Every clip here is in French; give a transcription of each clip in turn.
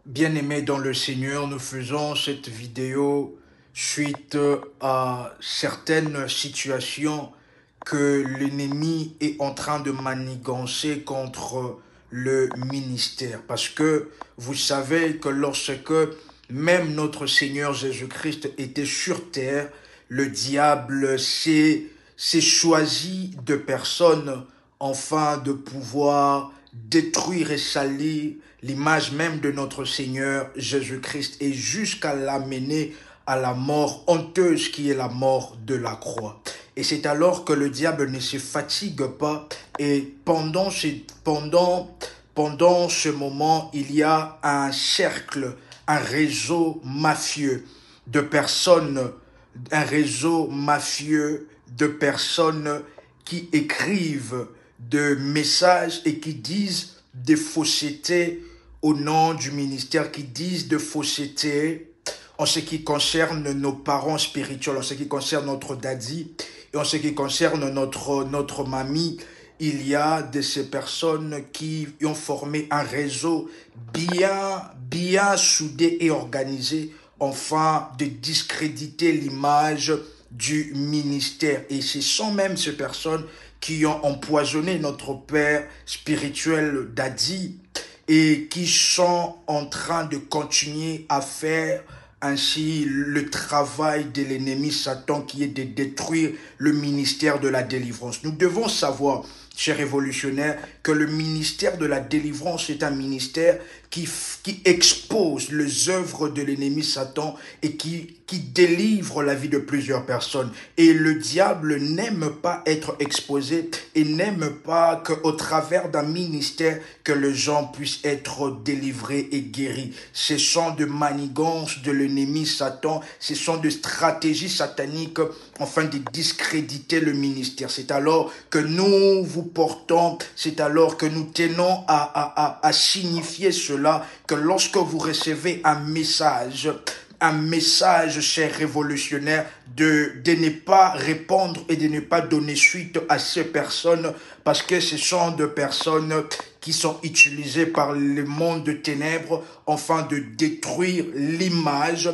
Bien-aimés dans le Seigneur, nous faisons cette vidéo suite à certaines situations que l'ennemi est en train de manigancer contre le ministère. Parce que vous savez que lorsque même notre Seigneur Jésus-Christ était sur terre, le diable s'est choisi de personnes afin de pouvoir détruire et salir l'image même de notre Seigneur Jésus-Christ et jusqu'à l'amener à la mort honteuse qui est la mort de la croix. Et c'est alors que le diable ne se fatigue pas et pendant ce moment, il y a un cercle, un réseau mafieux de personnes, qui écrivent de messages et qui disent des faussetés au nom du ministère, qui disent de faussetés en ce qui concerne nos parents spirituels, en ce qui concerne notre daddy et en ce qui concerne notre mamie. Il y a de ces personnes qui ont formé un réseau bien soudé et organisé afin de discréditer l'image du ministère. Et ce sont même ces personnes qui ont empoisonné notre père spirituel Daddy et qui sont en train de continuer à faire ainsi le travail de l'ennemi Satan qui est de détruire le ministère de la délivrance. Nous devons savoir, chers révolutionnaires, que le ministère de la délivrance est un ministère qui expose les œuvres de l'ennemi Satan et qui délivre la vie de plusieurs personnes. Et le diable n'aime pas être exposé et n'aime pas qu'au travers d'un ministère que les gens puissent être délivrés et guéris. Ce sont de manigances de l'ennemi Satan, ce sont de stratégies sataniques afin de discréditer le ministère. C'est alors que nous vous portons, c'est alors que nous tenons à signifier cela, que lorsque vous recevez un message, chers révolutionnaires, de ne pas répondre et de ne pas donner suite à ces personnes, parce que ce sont des personnes qui sont utilisées par le monde de ténèbres afin de détruire l'image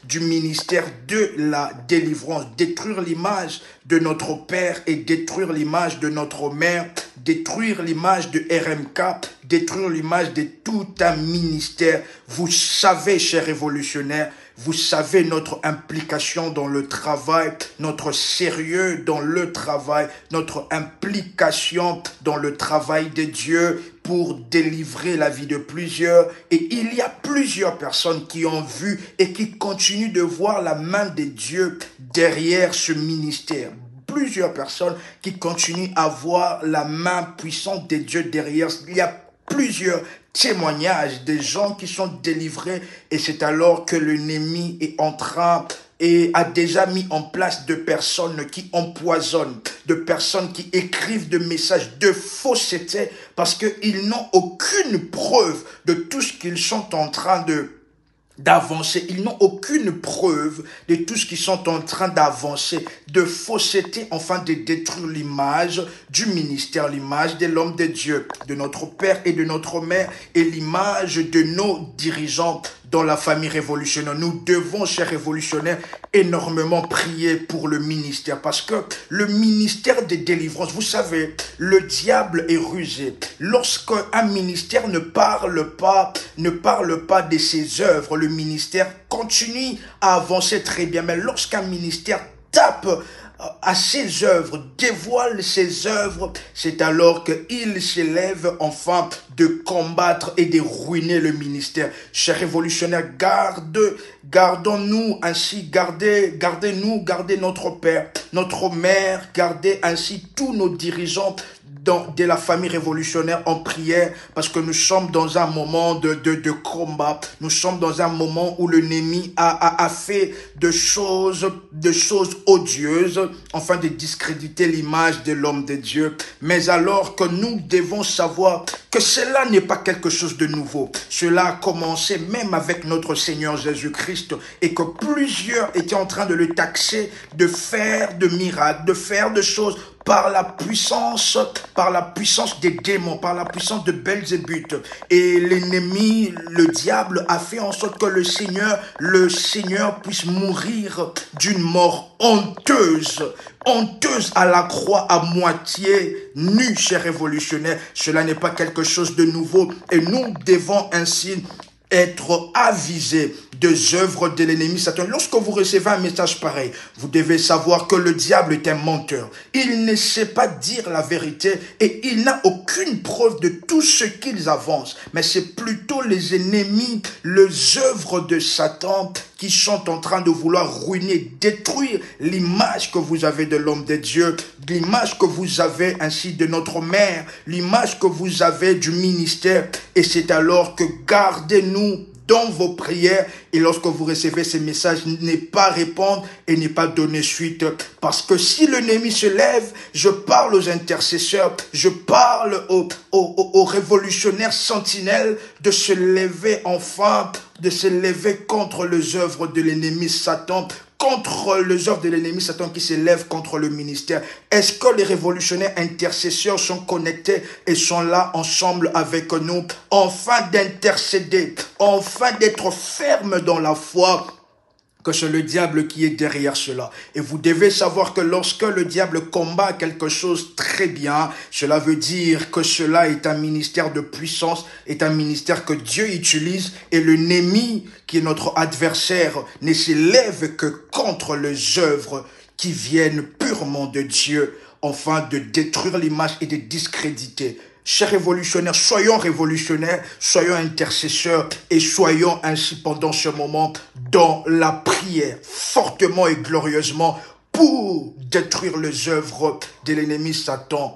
du ministère de la délivrance, détruire l'image de notre Père et détruire l'image de notre Mère, détruire l'image de RMK, détruire l'image de tout un ministère. Vous savez, chers révolutionnaires, vous savez notre implication dans le travail, notre sérieux dans le travail, notre implication dans le travail de Dieu pour délivrer la vie de plusieurs. Et il y a plusieurs personnes qui ont vu et qui continuent de voir la main de Dieu derrière ce ministère. Plusieurs personnes qui continuent à voir la main puissante de Dieu derrière. Il y a plusieurs témoignages des gens qui sont délivrés et c'est alors que l'ennemi est en train et a déjà mis en place de personnes qui empoisonnent, de personnes qui écrivent des messages de fausseté parce qu'ils n'ont aucune preuve de tout ce qu'ils sont en train d'avancer. Ils n'ont aucune preuve de tout ce qu'ils sont en train d'avancer, de fausseté, enfin de détruire l'image du ministère, l'image de l'homme de Dieu, de notre Père et de notre Mère et l'image de nos dirigeants dans la famille révolutionnaire. Nous devons, chers révolutionnaires, énormément prier pour le ministère parce que le ministère de délivrance, vous savez, le diable est rusé. Lorsqu'un ministère ne parle pas de ses œuvres, le ministère continue à avancer très bien. Mais lorsqu'un ministère tape à ses œuvres, dévoile ses œuvres, c'est alors qu'il s'élève enfin de combattre et de ruiner le ministère. Chers révolutionnaires, gardons-nous ainsi, gardez-nous, gardez notre Père, notre Mère, gardez ainsi tous nos dirigeants de la famille révolutionnaire en prière parce que nous sommes dans un moment de combat. Nous sommes dans un moment où l'ennemi a fait de choses odieuses afin de discréditer l'image de l'homme de Dieu. Mais alors que nous devons savoir que cela n'est pas quelque chose de nouveau. Cela a commencé même avec notre Seigneur Jésus-Christ et que plusieurs étaient en train de le taxer de faire de miracles, de faire de choses par la puissance des démons, par la puissance de Belzébuth. Et l'ennemi, le diable, a fait en sorte que le Seigneur puisse mourir d'une mort honteuse à la croix, à moitié nu, chers révolutionnaires. Cela n'est pas quelque chose de nouveau et nous devons ainsi être avisés des œuvres de l'ennemi Satan. Lorsque vous recevez un message pareil, vous devez savoir que le diable est un menteur. Il ne sait pas dire la vérité et il n'a aucune preuve de tout ce qu'ils avancent. Mais c'est plutôt les ennemis, les œuvres de Satan qui sont en train de vouloir ruiner, détruire l'image que vous avez de l'homme de Dieu, l'image que vous avez ainsi de notre mère, l'image que vous avez du ministère. Et c'est alors que gardez-nous dans vos prières et lorsque vous recevez ces messages, n'est pas répondre et n'est pas donner suite. Parce que si l'ennemi se lève, je parle aux intercesseurs, je parle aux révolutionnaires sentinelles de se lever enfin, de se lever contre les œuvres de l'ennemi Satan, contre les œuvres de l'ennemi Satan qui s'élève contre le ministère. Est-ce que les révolutionnaires intercesseurs sont connectés et sont là ensemble avec nous, afin d'intercéder, afin d'être fermes dans la foi, que c'est le diable qui est derrière cela. Et vous devez savoir que lorsque le diable combat quelque chose très bien, cela veut dire que cela est un ministère de puissance, est un ministère que Dieu utilise et l'ennemi, qui est notre adversaire, ne s'élève que contre les œuvres qui viennent purement de Dieu, afin de détruire l'image et de discréditer. Chers révolutionnaires, soyons intercesseurs et soyons ainsi pendant ce moment dans la prière, fortement et glorieusement pour détruire les œuvres de l'ennemi Satan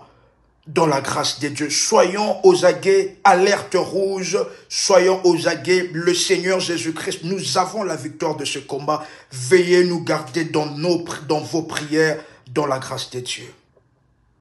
dans la grâce de Dieu. Soyons aux aguets, alerte rouge, soyons aux aguets, le Seigneur Jésus-Christ, nous avons la victoire de ce combat. Veillez nous garder dans vos prières, dans la grâce de Dieu.